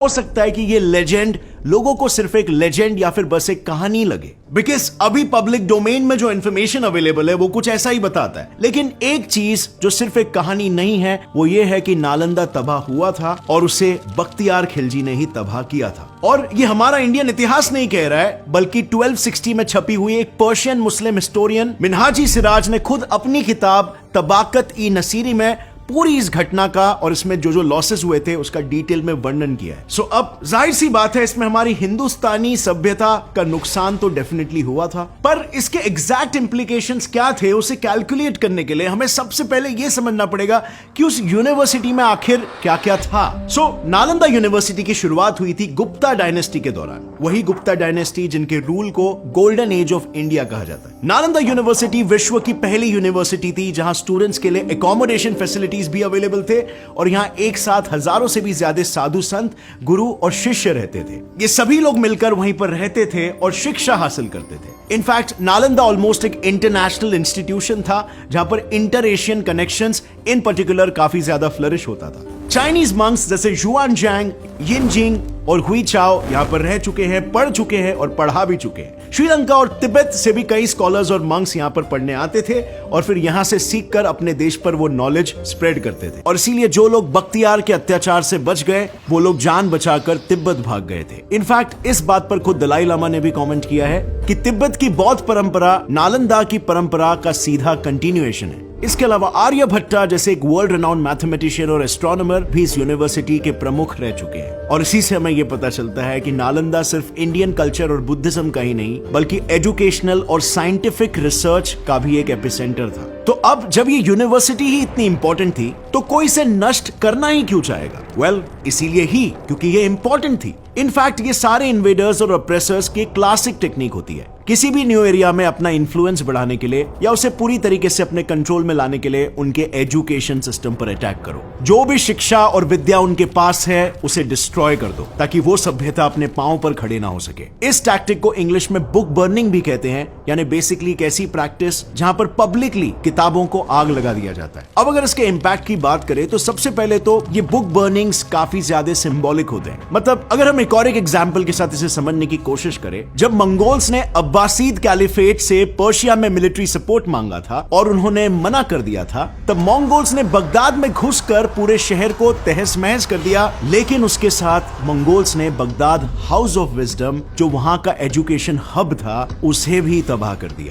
हो सकता है कि ये लेजेंड लोगों को सिर्फ एक लेजेंड या फिर बस एक कहानी लगे, बिकॉज अभी पब्लिक डोमेन में जो इंफॉर्मेशन अवेलेबल है वो कुछ ऐसा ही बताता है। लेकिन एक चीज जो सिर्फ एक कहानी नहीं है वो ये है कि नालंदा तबाह हुआ था और उसे बख्तियार खिलजी ने ही तबाह किया था। और ये हमारा इंडियन इतिहास नहीं कह रहा है, बल्कि 1260 में छपी हुई एक पर्शियन मुस्लिम हिस्टोरियन मिनहाजी सिराज ने खुद अपनी किताब तबाकत ई नसीरी में पूरी इस घटना का और इसमें जो जो लॉसेस हुए थे उसका डिटेल में वर्णन किया है। सो अब जाहिर सी बात है इसमें हमारी हिंदुस्तानी सभ्यता का नुकसान तो डेफिनेटली हुआ था, पर इसके एग्जैक्ट इंप्लीकेशंस क्या थे उसे कैलकुलेट करने के लिए हमें सबसे पहले यह समझना पड़ेगा कि उस यूनिवर्सिटी में आखिर क्या क्या था। सो नालंदा यूनिवर्सिटी की शुरुआत हुई थी गुप्ता डायनेस्टी के दौरान, वही गुप्ता डायनेस्टी जिनके रूल को गोल्डन एज ऑफ इंडिया कहा जाता है। नालंदा यूनिवर्सिटी विश्व की पहली यूनिवर्सिटी थी जहां स्टूडेंट्स के लिए एकोमोडेशन फैसिलिटी भी अवेलेबल थे और यहां एक साथ हजारों से भी ज्यादा साधु संत, गुरु और शिष्य रहते थे। ये सभी लोग मिलकर वहीं पर रहते थे और शिक्षा हासिल करते थे। इनफैक्ट नालंदा ऑलमोस्ट एक इंटरनेशनल इंस्टीट्यूशन था जहां पर इंटर एशियन कनेक्शंस इन पर्टिकुलर काफी ज्यादा फ्लरिश होता था। चाइनीज मंक्स जैसे जुआन जैंग, यिनजिंग और हुई चाओ यहां पर रह चुके हैं, पढ़ चुके हैं और पढ़ा भी चुके हैं। श्रीलंका और तिब्बत से भी कई स्कॉलर्स और मंक्स यहां पर पढ़ने आते थे और फिर यहां से सीखकर अपने देश पर वो नॉलेज स्प्रेड करते थे। और इसीलिए जो लोग बख्तियार के अत्याचार से बच गए वो लोग जान बचाकर तिब्बत भाग गए थे। इनफैक्ट इस बात पर खुद दलाई लामा ने भी कमेंट किया है कि तिब्बत की बौद्ध परंपरा नालंदा की परंपरा का सीधा कंटिन्यूएशन है। इसके अलावा आर्यभट्टा जैसे एक वर्ल्ड रेनाउंड मैथमेटिशियन और एस्ट्रोनॉमर भी इस यूनिवर्सिटी के प्रमुख रह चुके हैं। और इसी से हमें यह पता चलता है कि नालंदा सिर्फ इंडियन कल्चर और बुद्धिज्म का ही नहीं बल्कि एजुकेशनल और साइंटिफिक रिसर्च का भी एक एपिसेंटर था। तो अब जब ये यूनिवर्सिटी ही इतनी इंपॉर्टेंट थी तो कोई इसे नष्ट करना ही क्यों चाहेगा? वेल, इसीलिए ही क्योंकि ये इंपॉर्टेंट थी। इनफैक्ट ये सारे इन्वेडर्स और ऑप्रेसर्स की क्लासिक टेक्निक होती है। किसी भी न्यू एरिया में अपना इन्फ्लुएंस बढ़ाने के लिए या उसे पूरी तरीके से अपने कंट्रोल में लाने के लिए उनके एजुकेशन सिस्टम पर अटैक करो। जो भी शिक्षा और विद्या उनके पास है उसे डिस्ट्रॉय कर दो ताकि वो सभ्यता अपने पांव पर खड़े ना हो सके। इस टैक्टिक को इंग्लिश में बुक बर्निंग भी कहते हैं, यानी बेसिकली एक ऐसी प्रैक्टिस जहां पर पब्लिकली किताबों को आग लगा दिया जाता है। अब अगर इसके इंपैक्ट की बात करें तो सबसे पहले तो ये बुक बर्निंग्स काफी ज्यादा सिंबॉलिक होते हैं। मतलब अगर हम एक और एक एग्जाम्पल के साथ इसे समझने की कोशिश करें, जब मंगोल्स ने अब्बासीद कैलिफेट से पर्शिया में मिलिट्री सपोर्ट मांगा था और उन्होंने मना कर दिया था, तब मंगोल्स ने बगदाद में घुसकर पूरे शहर को तहस महस कर दिया। लेकिन उसके साथ मंगोल्स ने बगदाद हाउस ऑफ विजडम जो वहां का एजुकेशन हब था उसे भी तबाह कर दिया।